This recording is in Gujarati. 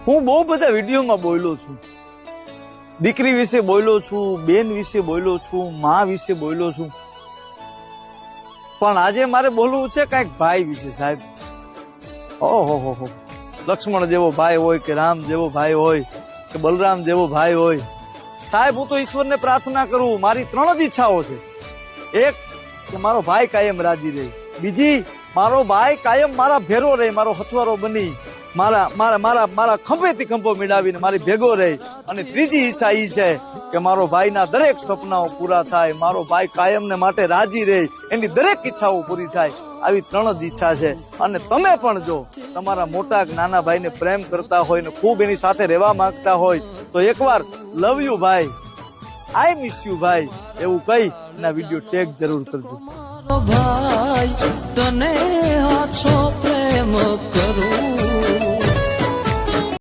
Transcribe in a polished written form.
હું બહુ બધા વિડીયોમાં બોલ્યો છું, દીકરી વિશે બોલ્યો છું, બેન વિશે બોલ્યો છું, માં વિશે બોલ્યો છું, પણ આજે મારે બોલવું છે કઈક ભાઈ વિશે સાહેબ. ઓહો, લક્ષ્મણ જેવો ભાઈ હોય કે રામ જેવો ભાઈ હોય કે બલરામ જેવો ભાઈ હોય સાહેબ, હું તો ઈશ્વરને પ્રાર્થના કરું, મારી 3 જ ઈચ્છાઓ છે. એક કે મારો ભાઈ કાયમ રાજી રહે, બીજી મારો ભાઈ કાયમ મારા ભેરો રહે, મારો હથવારો બની મારા ખંભેથી ખંભો મિલાવીને મારી ભેગો રહે, અને ત્રીજી ઈચ્છા ઈ છે કે મારો ભાઈના દરેક સપનાઓ પૂરા થાય, મારો ભાઈ કાયમને માટે રાજી રહે, એની દરેક ઈચ્છાઓ પૂરી થાય. આવી 3 જ ઈચ્છા છે. અને તમે પણ જો તમારા મોટા નાના ભાઈને પ્રેમ કરતા હોય ને ખૂબ એની સાથે રહેવા માંગતા હોય તો એકવાર લવ યુ ભાઈ, આઈ મિસ યુ ભાઈ એવું કહી એના વિડીયો ટેગ જરૂર કરજો. ભાઈ તને આછો પ્રેમ કરું.